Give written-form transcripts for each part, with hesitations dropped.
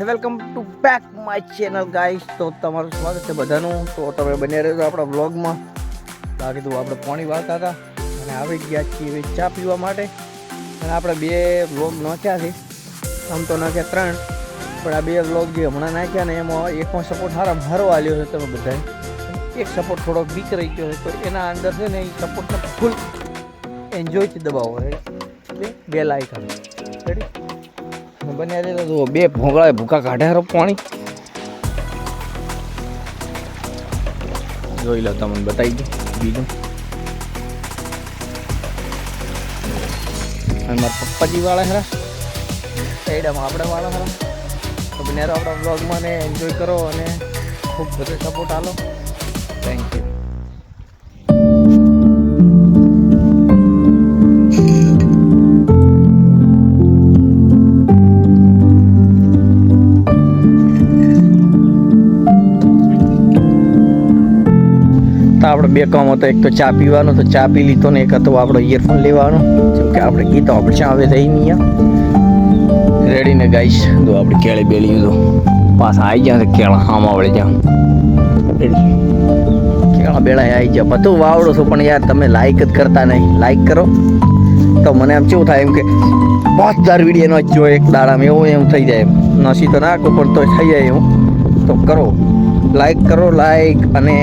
છે. Welcome to back my channel guys. તો તમારું સ્વાગત છે બધાનું. તો તમે બન્યા રહેજો આપણા વ્લોગમાં. બાકી તો આપણે પાણી વાળતા હતા અને આવી ગયા છીએ ચા પીવા માટે. અને આપણે 2 વ્લોગ નાખ્યા છે. આમ તો નાખ્યા 3, પણ આ 2 વ્લોગ જે હમણાં નાખ્યા ને એમાં એકમાં સપોર્ટ સારો આલ્યો છે તમે બધાએ. એક સપોર્ટ થોડોક વીક રહી ગયો છે, તો એના અંદર છે ને એ સપોર્ટને ફૂલ એન્જોયથી દબાવો. રેડી? 2 લાઈક આવે. રેડી? બન્યા રહેતા જુઓ 2 ભોંગળાએ ભૂકા કાઢ્યા પાણી. જોઈ લો, તમને બતાવી દઉં બીજું. અને મારા પપ્પાજી વાળા ખરા, એડામાં આપણે વાળા ખરા. તો બન્યા રહો આપણા બ્લોગમાં ને એન્જોય કરો અને ખૂબ બધો સપોર્ટ આલો. Thank you. તો આપણે 2 કામ હતો. એક તો ચા પીવાનો, તો ચા પી લીધો ને એક હતો આપણો ઇયરફોન લેવાનો. જેમ કે આપણે ગીતો આપણે ચા આવે થઈ નહીં. રેડી ને ગાઈશ? તો આપણે કેળે બેલી તો પાછા આવી ગયા કેળા આમાં વળે જ્યાં. રેડી? કેળા બેળા આવી ગયા. બધું વાવડો છું પણ યાર તમે લાઈક જ કરતા નહીં. લાઈક કરો તો મને એમ કેવું થાય એમ કે 5000 વિડીયો નો જો એક દાડામાં એવું એમ થઈ જાય. એમ નસી તો નાખો પણ તો થઈ જાય એવું. તો કરો, લાઈક કરો. લાઈક અને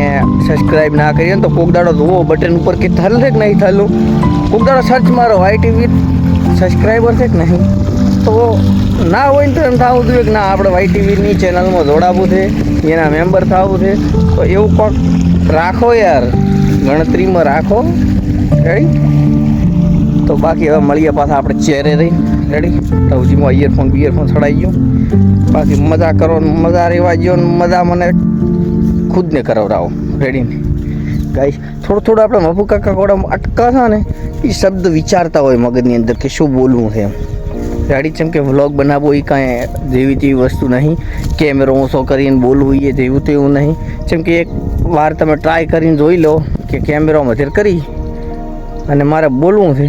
સબસ્ક્રાઈબ ના કરીએ ને તો કોક દાડો જુઓ બટન ઉપર કે થયેલ છે કે નહીં થયેલું. કોક દાડો સર્ચ મારો YTV સબસ્ક્રાઈબર છે કે નહીં. તો ના હોય ને તો એમ થવું જોઈએ કે ના આપણે YTVની ચેનલમાં જોડાવવું છે, એના મેમ્બર થવું છે. તો એવું કોક રાખો યાર, ગણતરીમાં રાખો. રેડી? તો બાકી હવે મળીએ પાછા આપણે ચેરે રહી. રેડી? ટવજીમાં ઇયરફોન ચડાવી ગયો. બાકી મજા કરો, મજા રહેવા ગયો ને મજા મને ખુદને કરાવરાવો. રેડી ને ગાઈસ? થોડું આપણે મફુ કાકા કોડા અટકા છે ને એ શબ્દ વિચારતા હોય મગજની અંદર કે શું બોલવું છે એમ. રેડી? જેમ કે વ્લોગ બનાવવો એ કાંઈ જેવી તેવી વસ્તુ નહીં. કેમેરો ઓછો કરીને બોલવું એ જેવું તેવું નહીં. જેમ કે એક વાર તમે ટ્રાય કરીને જોઈ લો કે કેમેરો મધેર કરી અને મારે બોલવું છે.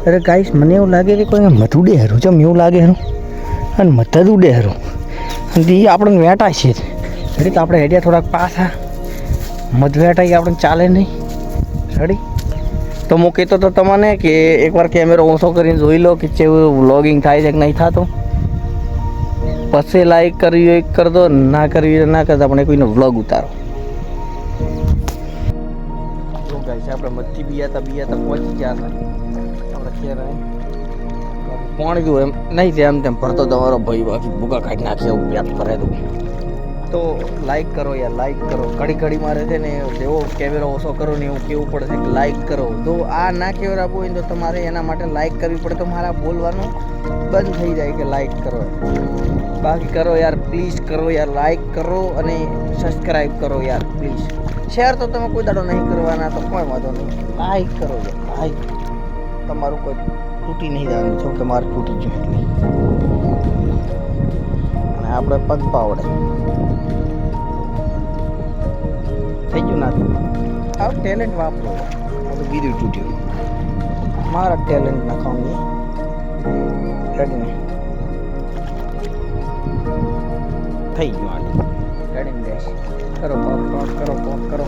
અરે ગાઈસ, મને એવું લાગે કે કોઈ મધ ઉડે હારું. ચમ એવું લાગે હારું? અને મધ જ ઉડે હારું. અને એ આપણને વેટા છે. રેડી? તો આપણે હેડ્યા થોડાક પાછા. મધ વેટાઈ આપણને ચાલે નહીં. રેડી? તો હું કહેતો હતો તમને કે એકવાર કેમેરો ઓછો કરીને જોઈ લો કે જેવું વ્લોગિંગ થાય છે કે નહીં થતો. પછી લાઈક કરવી હોય કરી દો, ના કરવી હોય ના કરતા પણ કોઈનો વ્લોગ ઉતારો. તો ગાઈસ આપણે મધથી બિયાતા પહોંચી ગયા હતા આપણે ખેર. કોણ ગયું એમ નહીં છે, એમ તેમ ભરતો તમારો ભાઈ. બાકી ભૂકા કાઢી નાખે એવું પેટ ભરે તું. તો લાઈક કરો યાર, લાઈક કરો. ઘડી મારે છે ને એવો કેમેરો ઓછો કરો ને એવું કેવું પડે છે કે લાઈક કરો. તો આ ના કેવરાવું હોય તો તમારે એના માટે લાઈક કરવી પડે. તો મારા બોલવાનું બંધ થઈ જાય કે લાઈક કરો. બાકી કરો યાર, પ્લીઝ કરો યાર. લાઈક કરો અને સબસ્ક્રાઈબ કરો યાર પ્લીઝ. શેર તો તમે કોઈ દાડો નહીં કરવાના તો કોઈ વાંધો નહીં. લાઈક કરો યાર, લાઈક. તમારું કોઈ તૂટી નહીં જવાનું. જો કે મારે તૂટી ગયું એટલે. અને આપણે પગ પાવડે થઈ ગયું ના આ ટેલેન્ટ વાપરો. આ બીજું તૂટ્યું. મારા ટેલેન્ટ નાખવાનું. રેડી ને? થઈ ગયું આ. રેડી ને ગાઈસ? કરો કરો.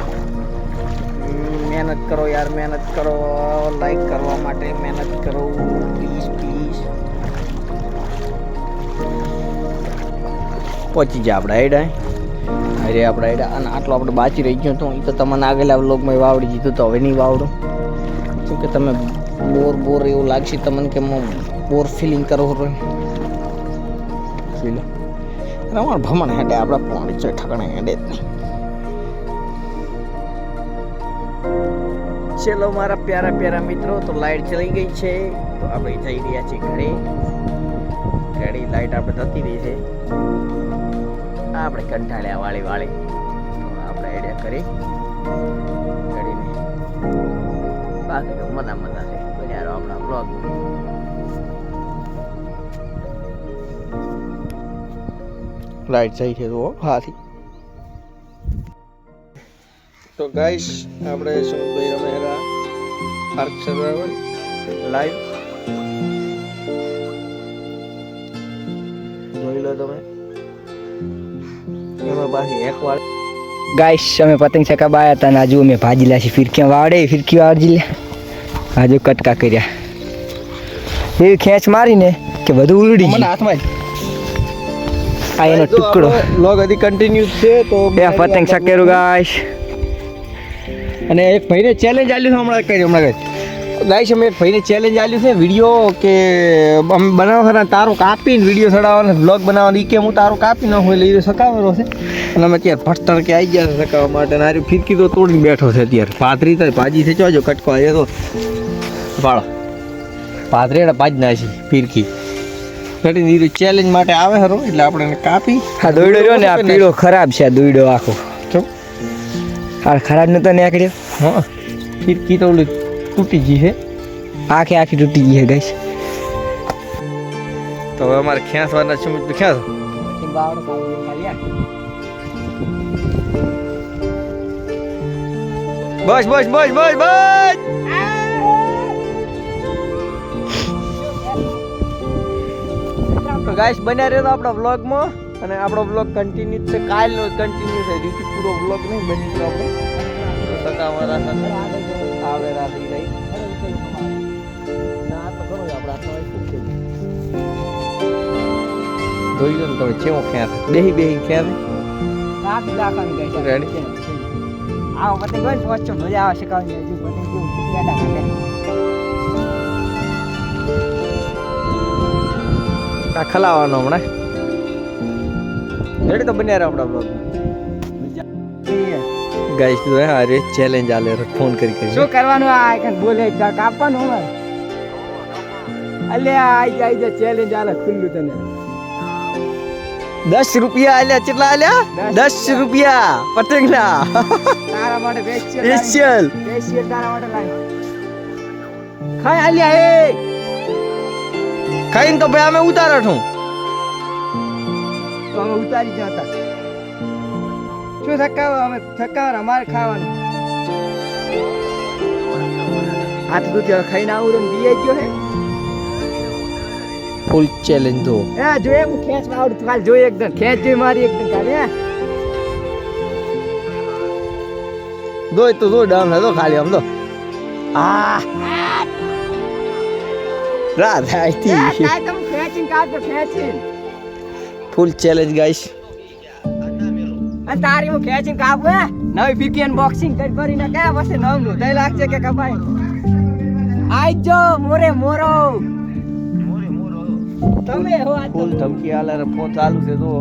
મહેનત કરો યાર, મહેનત કરો. લાઈક કરવા માટે મહેનત કરો પ્લીઝ. પહોંચી જાય આપણે આઈડા. અરે આપણે આઈડા. અને આટલો આપણે બાકી રહી ગયો તો એ તો તમને આગળ વ્લોગમાં વાવડી દીધું. તો હવે નહીં વાવડું. શું કે તમે બોર એવું લાગશે તમને કે બોર ફિલિંગ કરો લો. રમણ ભમણ હેડે આપણે પાણી છે ઠકણે હેડે જ નહીં. ચલો મારા પ્યારા મિત્રો, તો લાઈટ ચલી ગઈ છે. તો આપણે જઈ રહ્યા છીએ ઘરે. રેડી? લાઈટ આપણે જતી રહી છે. આપણે કંટાળ્યા વાળી તો આપણે આઈડિયા કરી કરીને. બાકી તો મજા છે. બન્યા આપણા બ્લોગ. લાઈટ જઈ છે તો હાથી. તો ગાઈસ આપણે સુમિતભાઈ રમેરા આર્ક સર્વાઈવર લાઈવ જોઈ લો તમે. પાછી એક વાર ગાઈસ અમે પતંગ ચકાવવા આવ્યા હતા ને આજુ અમે ભાજી લાશી ફિરકીਆਂ વાવડે ફિરકી વાવડી લે આજુ કટકા કર્યા એવી ખેંચ મારીને કે બધું ઉલડી મને ગયું હાથમાં આ એનો ટુકડો લોગ હજી કન્ટિન્યુ છે તો બે પતંગ ચકેરું ગાઈસ અને એક ભાઈને ચેલેન્જ આલ્યું છે હમણાં ગાઈસ અમે એક ભાઈને ચેલેન્જ આલ્યું છે વિડીયો કે અમે બનાવવાના તારો કાપીને વિડીયો ચડાવવાનો બ્લોગ બનાવવાનો કે હું તારો કાપી નાખું એટલે એ સકાવેલો છે અને અમે અત્યારે ફસ્ટર કે આવી ગયા છે સકાવવા માટે અને આરી ફિરકી તો તોડીને બેઠો છે અત્યારે પાથરી તો ભાજી છે જોજો કટકો એ તો વાળો પાથરી એને ભાજી નાખી ફિરકી એટલે ચેલેન્જ માટે આવે ખરો એટલે આપણે એને કાપી આ દોયડો રહ્યો ને આ પીળો ખરાબ છે આ દોયડો આખો આ ખરાબ નતો નીકળ્યો હા ફિરકી તો ઓલી તૂટી ગઈ છે આખે આખી તૂટી ગઈ છે ગાઈસ તો હવે અમારે ખેંચવાના છે મિત્રો ખેંચો બસ બસ બસ બસ બસ તો ગાઈસ બન્યા રહ્યો આપણા વ્લોગમાં અને આપણો વ્લોગ કન્ટિન્યુ છે કાલનો કન્ટિન્યુ છે રીતિ પૂરો વ્લોગ નહીં બની ગયો આપણો સકાવાળા સાથે આવે રાતી રહી ના તો ઘણો આપણા હાથમાં શું છે જોઈ લો ને તમે કેવો ખેંચ બેહી ખેંચ રાત લાખની ગાઈસ રેડી આવો પતંગ હોય વચ્ચે મજા આવે શીખવાની હજુ પતંગ કેવું બેડા કાઢે આ ખલાવાનો હમણાં રેડી તો બન્યા રહ્યા આપણા બ્લોગ ગાઈસ તો હા રે ચેલેન્જ આલે ફોન કરી શું કરવાનું આ કન બોલે કાપવાનું અમાર અલે આઈ જા ચેલેન્જ આલે ખુલ્લું તને 10 રૂપિયા આલ્યા કેટલા આલ્યા 10 રૂપિયા પતંગના તારા માટે સ્પેશિયલ તારા માટે લાવી ખાય અલ્યા એ ખાઈને તો ભાઈ અમે ઉતારો છું તો અમે ઉતારી જતા શું થકાવ અમારે ખાવાનું આ તો તું ખાઈને આવું ને બીએ ગયો હે ફૂલ ચેલેન્જ તો એ જોઈએ હું ખેંચ આવડું કાલ જોઈએ એકદમ ખેંચ જોઈ મારી એકદમ કાલે દોય તો દો ડાઉન હતો ખાલી આમ તો આ રાત આઈતી તમે ખેંચીને કાઢો ખેંચીને ફૂલ ચેલેન્જ ગાઈસ અને તારી હું ખેંચીને કાપું હે નવી ફિરકી અનબોક્સિંગ કરીને કયા પાસે નવનું 2 લાખ છે કે કપાઈ આઈ જો મોરો તમે હો આ ફૂલ ધમકી આલે ફોન ચાલુ છે તો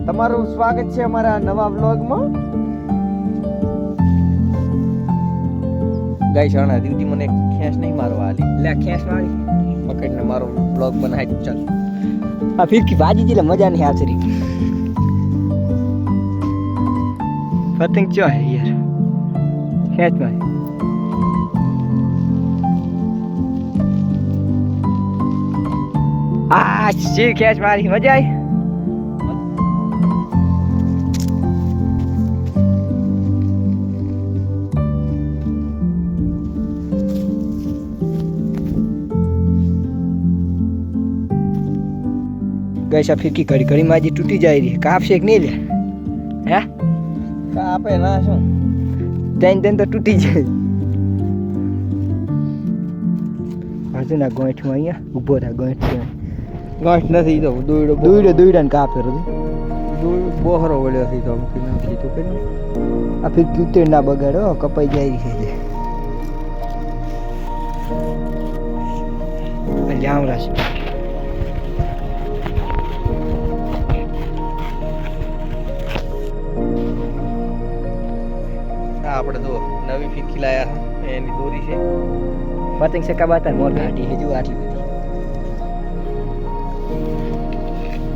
તમારું સ્વાગત છે અમારા નવા વ્લોગમાં ગાઈસ આના દીદી મને ખેંચ નહીં મારવા આલી લે ખેંચ વાળી પકડીને મારો વ્લોગ બનાવી ચાલ આ ફિરકી ભાજી જીલે મજા નહીં આચરી પતંગ ચો હે યાર ખેંચ ભાઈ આ સી ખેંચ મારી મજા આવી ગઈસ આ ફિરકી ઘડી માજી તૂટી જાય રહી કાપશે કે નહીં લે હે કાપે ના શું તેન તો તૂટી જાય હજુ ના ગોઠમાં અહીંયા ઊભો થા ગોઠ ગાંઠ નથી તો દોયડો ને કાપે રો બોહરો વળ્યો થી તો અમથી નાખી તો કે આ ફિરકી ઉતર ના બગાડો કપાઈ જાય છે જામ રાશી આપણે તો નવી ફિરકી લાયા એની દોરી છે પતંગ ચકાવતા મોર ઘાટી હે જો આટલી બધી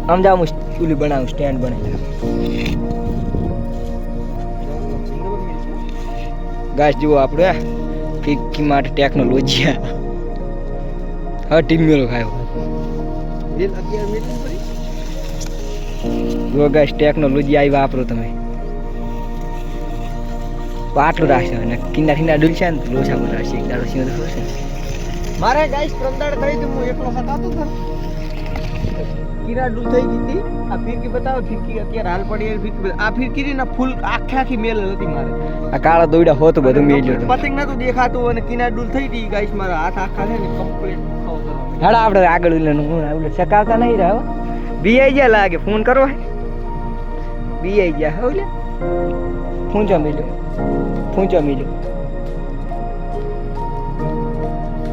આમ જાવ હું ચૂલી બનાવું સ્ટેન્ડ બનાવી ગાઈસ જુઓ આપણે ફિરકી માટે ટેકનોલોજી હા ટીમ મેલો ખાયો જો ગાઈસ ટેકનોલોજી આવી વાપરો તમે આટલું રાખશે અને કિનાર ડૂલશે ને લોચા પર રાખશે એક દાડો સિંહ થશે મારે ગાઈસ પ્રમદાડ કરી તું હું એકલો સકાતો હતો કિનાડું થઈ ગઈ હતી આ ફિરકી બતાવો ફિરકી અત્યારે હાલ પડી એ ફિરકી આ ફિરકી ની ના ફૂલ આખી મેલ હતી મારે આ કાળા દોયડા હોતું બધું મેલ્યું હતું. પતંગ નતું દેખાતું અને કિનાડું થઈ ગઈ ગાઈસ મારા હાથ આખા છે ને કમ્પ્લીટ હાડા આપણે આગળ ઉલેનું હું ઓલે સકાવતા નહીં રહ્યો બી આઈ ગયા લાગે ફોન કરો બી આઈ ગયા હે ઓલે ફૂંચો મિલ્યો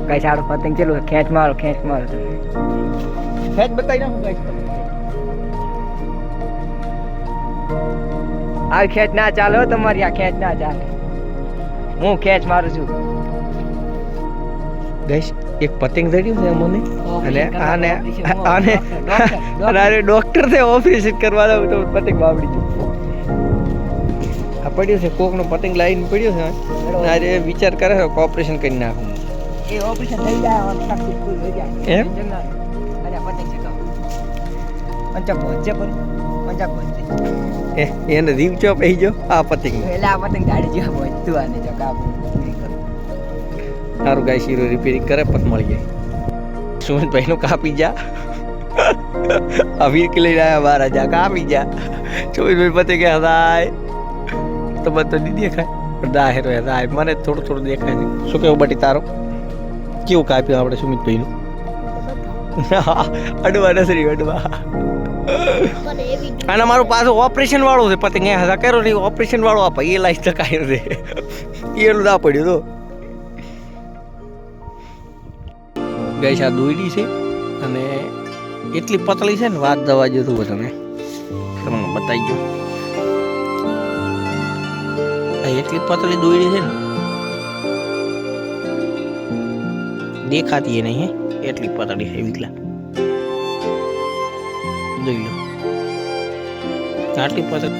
કઈ સારું પતંગ ચેલું ખેંચ મારો ફેજ બતાવી નાખું ગાઈસ આ ખેંચ ના ચાલે હો તમારી આ ખેંચ ના ચાલે હું ખેંચ મારું છું ગાઈસ એક પતંગ જડ્યું છે મને અને આને અરે ડોક્ટર છે ઓપરેશન કરવાનો તો પતંગ બાવડી છું આ પડ્યું છે કોકનો પતંગ લાઈન પડ્યો છે અરે વિચાર કરે છે ઓપરેશન કરી નાખું એ ઓપરેશન થઈ જાય સક્સેસફુલ થઈ જાય એમ? અરે પતંગ ચકાવ પંચા પહોંચે પણ પંચા પહોંચે એને રીવ ચોપ આવી ગયો આ પતંગ એટલે આ પતંગ ગાડી જેવા પહોંચતું આને ચકાવ સારું ગાય શીરો રિપેરિંગ કરે પત મળી જાય સુમનભાઈ નું કાપી જા આ વીર લઈને આવ્યા મારા જા કાપી જા સુમનભાઈ પતંગ હદાય તો બધો નહીં દેખાય પણ દાહેરો હદાય મને થોડું થોડું દેખાય છે શું કેવું બટી તારો કેવું કાપ્યું આપણે સુમિતભાઈ નું અડવા નસરી અડવા અને મારું પાછું ઓપરેશન વાળું છે પતંગ એ હદા કર્યો નહીં ઓપરેશન વાળું આપે એ લાઈસ ટકાયું છે એનું ના પડ્યું તો ગાઈસ આ દોયડી છે અને એટલી પતળી છે ને વાત દવા જેવું તમને બતાવી ગયો આ એટલી પતળી દોયડી છે ને દેખાતી એ નહીં હે એટલી પતળી છે વિકલા જોઈ લો આટલી પતળી